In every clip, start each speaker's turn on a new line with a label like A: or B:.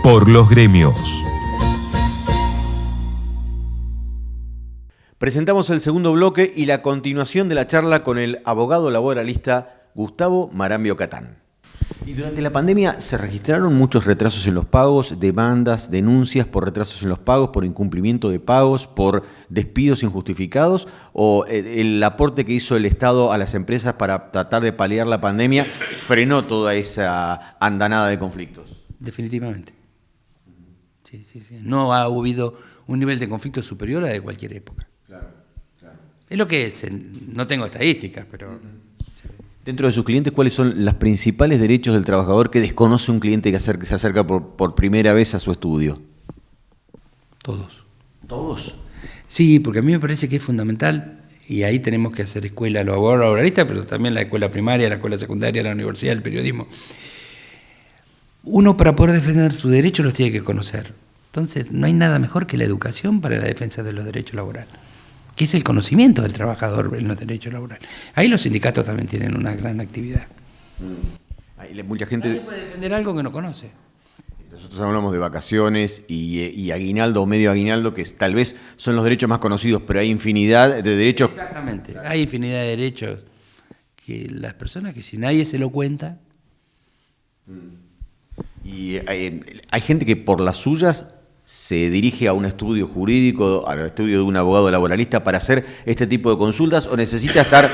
A: por los gremios.
B: Presentamos el segundo bloque y la continuación de la charla con el abogado laboralista Gustavo Marambio Catán. Y durante la pandemia se registraron muchos retrasos en los pagos, demandas, denuncias por retrasos en los pagos, por incumplimiento de pagos, por despidos injustificados, o el aporte que hizo el Estado a las empresas para tratar de paliar la pandemia frenó toda esa andanada de conflictos.
C: Definitivamente. Sí. No ha habido un nivel de conflicto superior a de cualquier época. Claro. Es lo que es. No tengo estadísticas, pero...
B: Dentro de sus clientes, ¿cuáles son los principales derechos del trabajador que desconoce un cliente que se acerca por primera vez a su estudio?
C: Todos.
B: ¿Todos?
C: Sí, porque a mí me parece que es fundamental, y ahí tenemos que hacer escuela, los abogados laboralistas, pero también la escuela primaria, la escuela secundaria, la universidad, el periodismo. Uno, para poder defender sus derechos, los tiene que conocer. Entonces, no hay nada mejor que la educación para la defensa de los derechos laborales, que es el conocimiento del trabajador en los derechos laborales. Ahí los sindicatos también tienen una gran actividad.
B: Mucha gente...
C: Nadie puede defender algo que no conoce.
B: Nosotros hablamos de vacaciones y aguinaldo o medio aguinaldo, que tal vez son los derechos más conocidos, pero hay infinidad de derechos.
C: Exactamente, hay infinidad de derechos que las personas, que si nadie se lo cuenta...
B: Y hay gente que por las suyas se dirige a un estudio jurídico, al estudio de un abogado laboralista para hacer este tipo de consultas, o necesita estar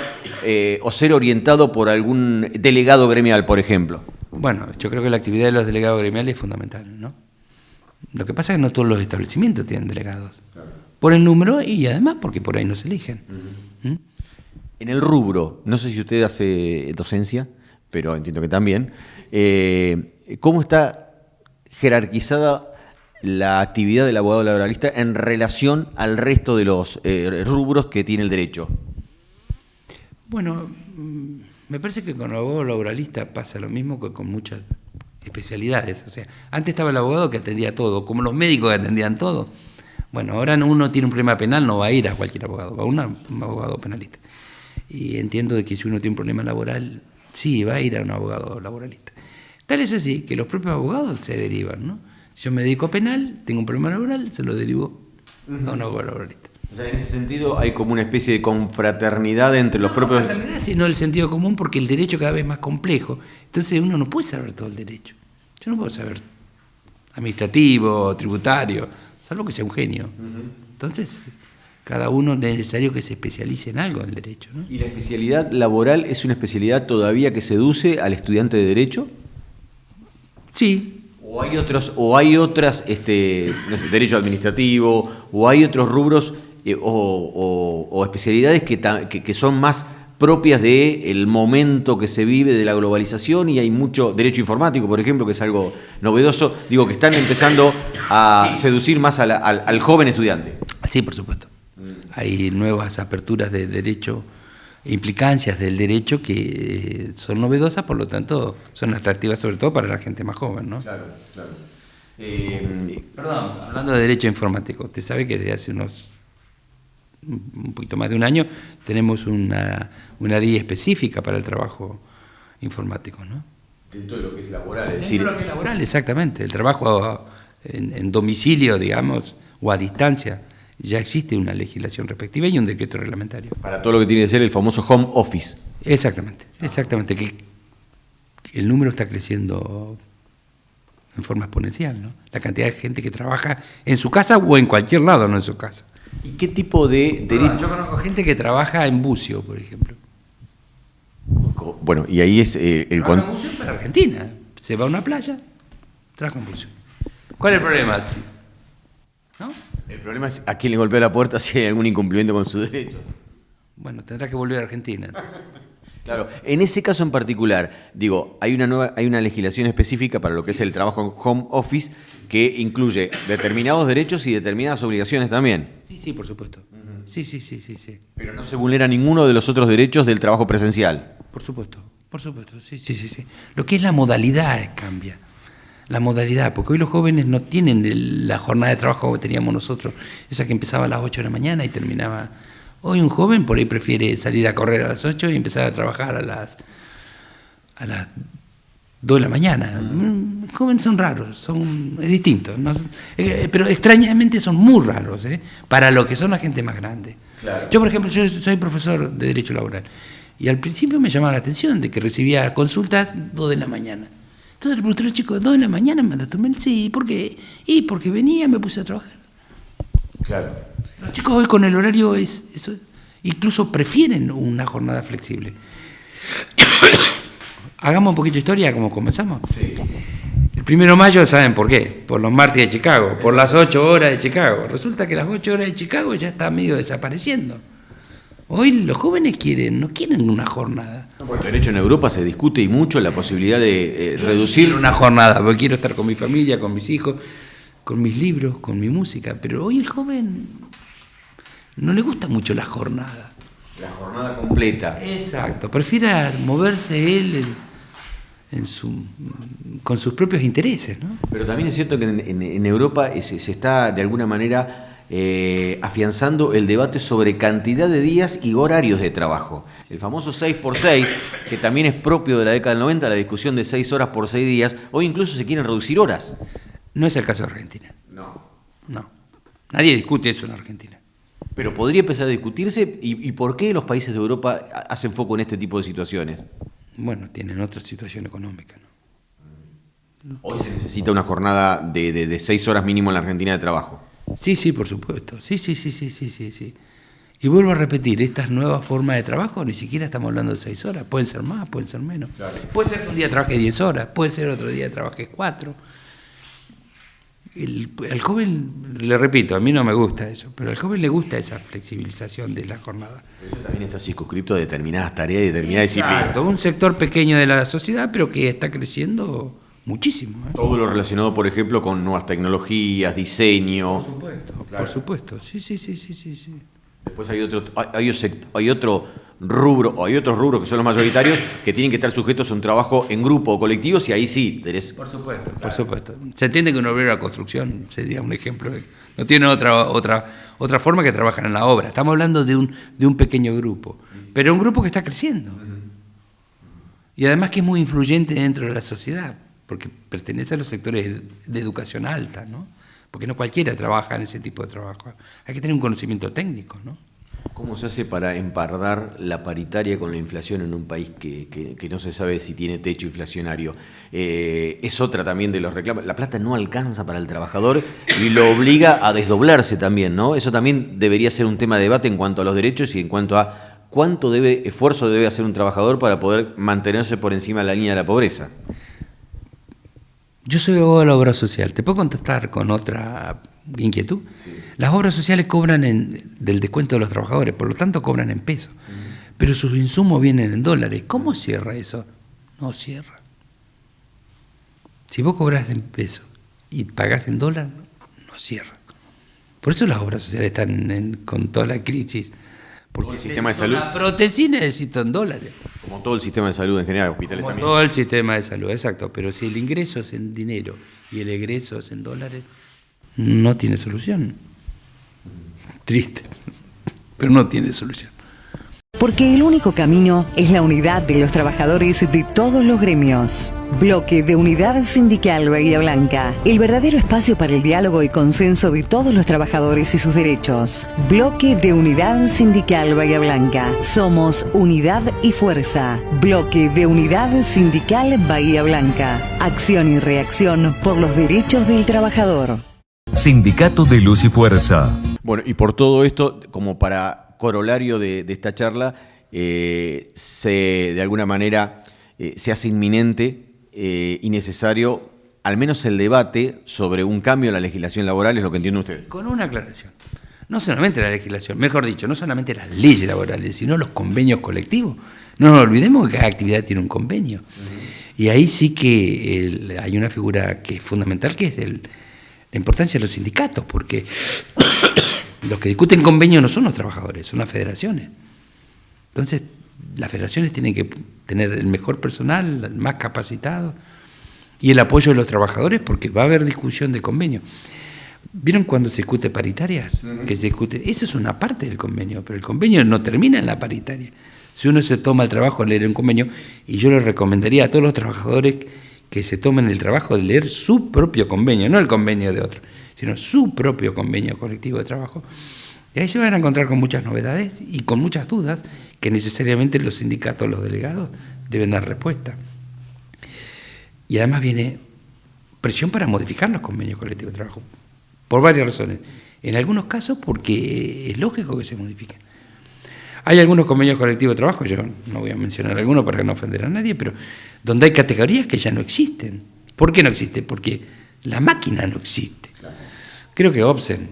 B: o ser orientado por algún delegado gremial, por ejemplo.
C: Bueno, yo creo que la actividad de los delegados gremiales es fundamental, ¿no? Lo que pasa es que no todos los establecimientos tienen delegados. Claro. Por el número y además porque por ahí no se eligen. Uh-huh.
B: En el rubro, no sé si usted hace docencia, pero entiendo que también, ¿cómo está jerarquizada la actividad del abogado laboralista en relación al resto de los rubros que tiene el derecho?
C: Bueno, me parece que con el abogado laboralista pasa lo mismo que con muchas especialidades. O sea, antes estaba el abogado que atendía todo, como los médicos que atendían todo. Bueno, ahora uno tiene un problema penal, no va a ir a cualquier abogado, va a un abogado penalista. Y entiendo de que si uno tiene un problema laboral, sí, va a ir a un abogado laboralista. Tal es así que los propios abogados se derivan, ¿no? Si yo me dedico a penal, tengo un problema laboral, se lo derivo a un abogado laboralista.
B: O sea, en ese sentido hay como una especie de confraternidad entre los propios...
C: No, confraternidad, sino el sentido común, porque el derecho cada vez es más complejo. Entonces uno no puede saber todo el derecho. Yo no puedo saber administrativo, tributario, salvo que sea un genio. Entonces, cada uno es necesario que se especialice en algo en el derecho, ¿no?
B: ¿Y la especialidad laboral es una especialidad todavía que seduce al estudiante de derecho?
C: Sí.
B: ¿O hay otras, no sé, derecho administrativo, o hay otros rubros o especialidades que son más propias del momento que se vive, de la globalización, y hay mucho derecho informático, por ejemplo, que es algo novedoso, digo, que están empezando a seducir más al joven estudiante?
C: Sí, por supuesto. Hay nuevas aperturas de derecho, implicancias del derecho que son novedosas, por lo tanto son atractivas sobre todo para la gente más joven, ¿no?
B: Claro.
C: Perdón, hablando de derecho informático, usted sabe que desde hace un poquito más de un año tenemos una ley específica para el trabajo informático, ¿no?
B: Dentro de lo que es laboral, es
C: decir... Dentro de lo que es laboral, exactamente. El trabajo en domicilio, digamos, o a distancia. Ya existe una legislación respectiva y un decreto reglamentario.
B: Para todo lo que tiene que ser el famoso home office.
C: Exactamente, que el número está creciendo en forma exponencial, ¿no? La cantidad de gente que trabaja en su casa o en cualquier lado, no en su casa.
B: ¿Y qué tipo de derecho?
C: Yo conozco gente que trabaja en bucio, por ejemplo.
B: Bueno, y ahí es el...
C: Trabaja en bucio para Argentina. Se va a una playa, trabaja en bucio. ¿Cuál es el problema? ¿No?
B: El problema es a quién le golpea la puerta si hay algún incumplimiento con sus derechos.
C: Bueno, tendrá que volver a Argentina, entonces.
B: Claro, en ese caso en particular, digo, hay una legislación específica para lo que es el trabajo en home office que incluye determinados derechos y determinadas obligaciones también.
C: Sí, por supuesto. Sí.
B: Pero no se vulnera ninguno de los otros derechos del trabajo presencial.
C: Por supuesto, sí. Lo que es la modalidad cambia. La modalidad, porque hoy los jóvenes no tienen la jornada de trabajo que teníamos nosotros, esa que empezaba a las 8 de la mañana y terminaba. Hoy un joven por ahí prefiere salir a correr a las 8 y empezar a trabajar a las 2 de la mañana. Jóvenes son raros, es distinto, ¿no? Pero extrañamente son muy raros, para lo que son la gente más grande.
B: Claro.
C: Yo, por ejemplo, yo soy profesor de Derecho Laboral y al principio me llamaba la atención de que recibía consultas 2 de la mañana. Entonces le pregunté a los chicos, 2 de la mañana me mandaste un mail. Sí, ¿por qué? Y porque venía, me puse a trabajar.
B: Claro.
C: Los chicos hoy con el horario incluso prefieren una jornada flexible. Hagamos un poquito de historia como comenzamos.
B: Sí.
C: El 1 de mayo, ¿saben por qué? Por los mártires de Chicago, por las 8 horas de Chicago. Resulta que las 8 horas de Chicago ya están medio desapareciendo. Hoy los jóvenes no quieren una jornada.
B: Bueno, de hecho, en Europa se discute y mucho la posibilidad de reducir...
C: Quiero una jornada, porque quiero estar con mi familia, con mis hijos, con mis libros, con mi música. Pero hoy el joven no le gusta mucho la jornada.
B: La jornada completa.
C: Exacto, prefiere moverse él con sus propios intereses, ¿no?
B: Pero también es cierto que en Europa se está de alguna manera afianzando el debate sobre cantidad de días y horarios de trabajo. El famoso 6x6, que también es propio de la década del 90, la discusión de 6 horas por 6 días, hoy incluso se quieren reducir horas.
C: No es el caso de Argentina. No. Nadie discute eso en Argentina.
B: Pero podría empezar a discutirse, ¿y por qué los países de Europa hacen foco en este tipo de situaciones?
C: Bueno, tienen otra situación económica, ¿no?
B: Hoy se necesita una jornada de 6 horas mínimo en la Argentina de trabajo.
C: Sí, por supuesto. Sí. Y vuelvo a repetir, estas nuevas formas de trabajo, ni siquiera estamos hablando de 6 horas. Pueden ser más, pueden ser menos. Claro. Puede ser que un día trabaje 10 horas, puede ser otro día trabaje 4. El joven, le repito, a mí no me gusta eso, pero al joven le gusta esa flexibilización de la jornada.
B: Eso también está circunscrito a determinadas tareas y determinadas disciplinas.
C: Un sector pequeño de la sociedad, pero que está creciendo muchísimo.
B: Todo lo relacionado, por ejemplo, con nuevas tecnologías, diseño.
C: Por supuesto,
B: claro.
C: Por supuesto, sí.
B: Después hay otro rubro, o hay otros rubros que son los mayoritarios, que tienen que estar sujetos a un trabajo en grupo o colectivos, y ahí sí tenés...
C: Por supuesto. Se entiende que un obrero de la construcción sería un ejemplo. No tiene otra forma que trabajar en la obra. Estamos hablando de un pequeño grupo, pero un grupo que está creciendo. Y además que es muy influyente dentro de la sociedad, porque pertenece a los sectores de educación alta, ¿no? Porque no cualquiera trabaja en ese tipo de trabajo. Hay que tener un conocimiento técnico, ¿no?
B: ¿Cómo se hace para empardar la paritaria con la inflación en un país que no se sabe si tiene techo inflacionario? Es otra también de los reclamos. La plata no alcanza para el trabajador y lo obliga a desdoblarse también, ¿no? Eso también debería ser un tema de debate en cuanto a los derechos y en cuanto a cuánto esfuerzo debe hacer un trabajador para poder mantenerse por encima de la línea de la pobreza.
C: Yo soy abogado de la obra social. ¿Te puedo contestar con otra inquietud? Sí. Las obras sociales cobran del descuento de los trabajadores, por lo tanto cobran en pesos. Pero sus insumos vienen en dólares. ¿Cómo cierra eso? No cierra. Si vos cobras en pesos y pagás en dólar, no cierra. Por eso las obras sociales están con toda la crisis. Porque
B: el sistema de salud.
C: La prótesis necesito en dólares.
B: Como todo el sistema de salud en general, hospitales
C: como
B: también.
C: Todo el sistema de salud, exacto. Pero si el ingreso es en dinero y el egreso es en dólares, no tiene solución. Triste, pero no tiene solución.
A: Porque el único camino es la unidad de los trabajadores de todos los gremios. Bloque de Unidad Sindical Bahía Blanca. El verdadero espacio para el diálogo y consenso de todos los trabajadores y sus derechos. Bloque de Unidad Sindical Bahía Blanca. Somos unidad y fuerza. Bloque de Unidad Sindical Bahía Blanca. Acción y reacción por los derechos del trabajador.
D: Sindicato de Luz y Fuerza.
B: Bueno, y por todo esto, como para corolario de esta charla, de alguna manera se hace inminente y necesario al menos el debate sobre un cambio en la legislación laboral, es lo que entiende usted.
C: Con una aclaración. No solamente la legislación, mejor dicho, no solamente las leyes laborales, sino los convenios colectivos. No nos olvidemos que cada actividad tiene un convenio. Y ahí sí que hay una figura que es fundamental, que es la importancia de los sindicatos, porque los que discuten convenios no son los trabajadores, son las federaciones. Entonces, las federaciones tienen que tener el mejor personal, el más capacitado, y el apoyo de los trabajadores, porque va a haber discusión de convenio. ¿Vieron cuando se discute paritarias? Que se discute, eso es una parte del convenio, pero el convenio no termina en la paritaria. Si uno se toma el trabajo de leer un convenio, y yo le recomendaría a todos los trabajadores que se tomen el trabajo de leer su propio convenio, no el convenio de otro, sino su propio convenio colectivo de trabajo. Y ahí se van a encontrar con muchas novedades y con muchas dudas que necesariamente los sindicatos, los delegados, deben dar respuesta. Y además viene presión para modificar los convenios colectivos de trabajo, por varias razones. En algunos casos porque es lógico que se modifiquen. Hay algunos convenios colectivos de trabajo, yo no voy a mencionar algunos para no ofender a nadie, pero donde hay categorías que ya no existen. ¿Por qué no existen? Porque la máquina no existe. Creo que Obsen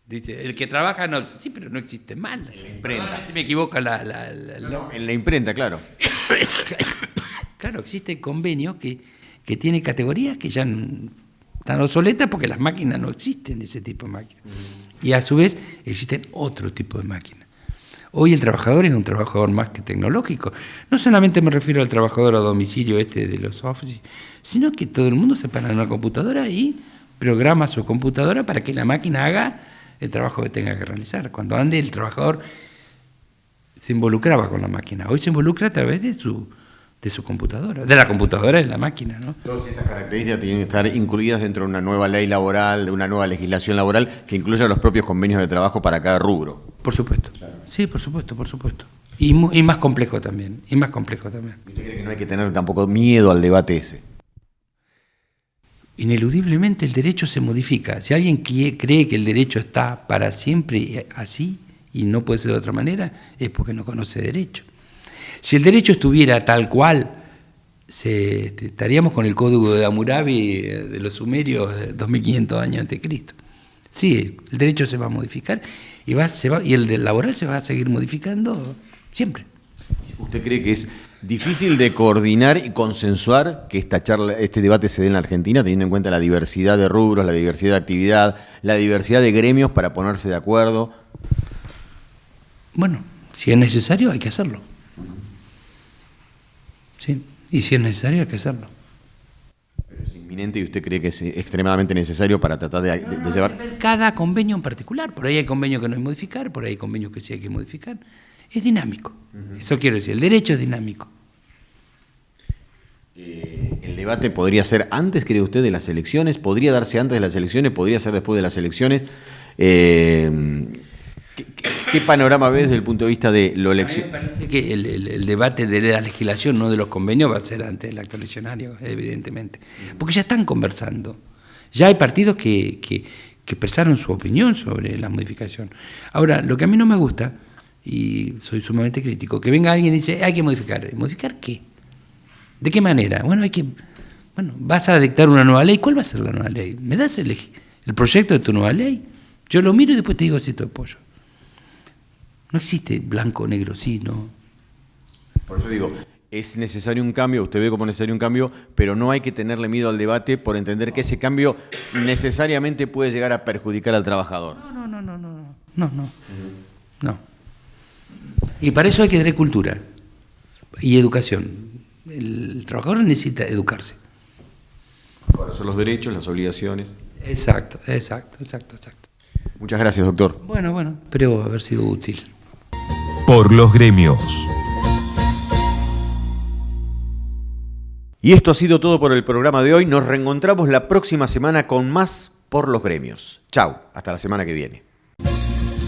C: dice, el que trabaja no, sí, pero no existe mal.
B: En la imprenta.
C: Si me equivoco
B: en la imprenta, claro.
C: Claro, existe convenio que tiene categorías que ya están obsoletas porque las máquinas no existen, ese tipo de máquinas. Y a su vez existen otro tipo de máquinas. Hoy el trabajador es un trabajador más que tecnológico. No solamente me refiero al trabajador a domicilio de los office, sino que todo el mundo se para en una computadora y programa su computadora para que la máquina haga el trabajo que tenga que realizar. Cuando antes el trabajador se involucraba con la máquina, hoy se involucra a través de su computadora, de la computadora en la máquina, ¿no?
B: Todas estas características tienen que estar incluidas dentro de una nueva ley laboral, de una nueva legislación laboral que incluya los propios convenios de trabajo para cada rubro.
C: Por supuesto. Claro. Sí, por supuesto. Y más complejo también,
B: ¿Usted cree que no hay que tener tampoco miedo al debate ese?
C: Ineludiblemente el derecho se modifica. Si alguien cree que el derecho está para siempre así y no puede ser de otra manera, es porque no conoce derecho. Si el derecho estuviera tal cual, estaríamos con el código de Hammurabi de los sumerios 2500 años antes de Cristo. Sí, el derecho se va a modificar y el laboral se va a seguir modificando siempre.
B: ¿Usted cree que es difícil de coordinar y consensuar que este debate se dé en la Argentina, teniendo en cuenta la diversidad de rubros, la diversidad de actividad, la diversidad de gremios para ponerse de acuerdo?
C: Bueno, si es necesario hay que hacerlo. Sí, y si es necesario hay que hacerlo.
B: Pero es inminente y usted cree que es extremadamente necesario para tratar de llevar...
C: Cada convenio en particular, por ahí hay convenios que no hay que modificar, por ahí hay convenios que sí hay que modificar. Es dinámico, eso quiero decir, el derecho es dinámico.
B: ¿El debate podría ser antes, cree usted, de las elecciones? ¿Podría darse antes de las elecciones? ¿Podría ser después de las elecciones? ¿Qué panorama ves desde el punto de vista de lo eleccionario?
C: A mí me parece que el debate de la legislación, no de los convenios, va a ser antes del acto eleccionario, evidentemente. Porque ya están conversando. Ya hay partidos que expresaron su opinión sobre la modificación. Ahora, lo que a mí no me gusta, y soy sumamente crítico, que venga alguien y dice, hay que modificar. ¿Modificar qué? ¿De qué manera? Bueno, vas a dictar una nueva ley. ¿Cuál va a ser la nueva ley? ¿Me das el proyecto de tu nueva ley? Yo lo miro y después te digo si te apoyo. No existe blanco, negro, sí, no.
B: Por eso digo, es necesario un cambio, usted ve como necesario un cambio, pero no hay que tenerle miedo al debate por entender que ese cambio necesariamente puede llegar a perjudicar al trabajador.
C: No. Y para eso hay que tener cultura y educación. El trabajador necesita educarse.
B: Para eso los derechos, las obligaciones.
C: Exacto.
B: Muchas gracias, doctor.
C: Bueno, espero haber sido útil.
D: Por los gremios.
B: Y esto ha sido todo por el programa de hoy. Nos reencontramos la próxima semana con más Por los gremios. Chau, hasta la semana que viene.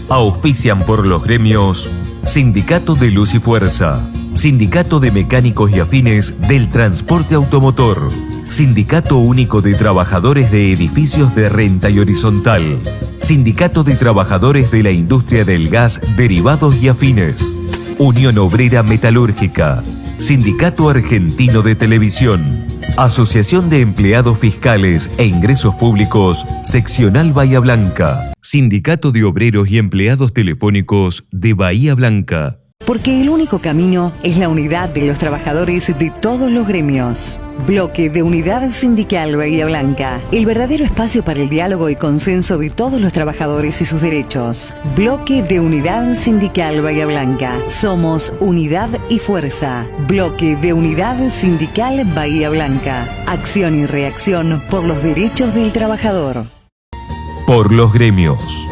D: Auspician por los gremios Sindicato de Luz y Fuerza, Sindicato de Mecánicos y Afines del Transporte Automotor, Sindicato Único de Trabajadores de Edificios de Renta y Horizontal, Sindicato de Trabajadores de la Industria del Gas, Derivados y Afines, Unión Obrera Metalúrgica, Sindicato Argentino de Televisión, Asociación de Empleados Fiscales e Ingresos Públicos, Seccional Bahía Blanca, Sindicato de Obreros y Empleados Telefónicos de Bahía Blanca.
A: Porque el único camino es la unidad de los trabajadores de todos los gremios. Bloque de Unidad Sindical Bahía Blanca. El verdadero espacio para el diálogo y consenso de todos los trabajadores y sus derechos. Bloque de Unidad Sindical Bahía Blanca. Somos unidad y fuerza. Bloque de Unidad Sindical Bahía Blanca. Acción y reacción por los derechos del trabajador.
D: Por los gremios.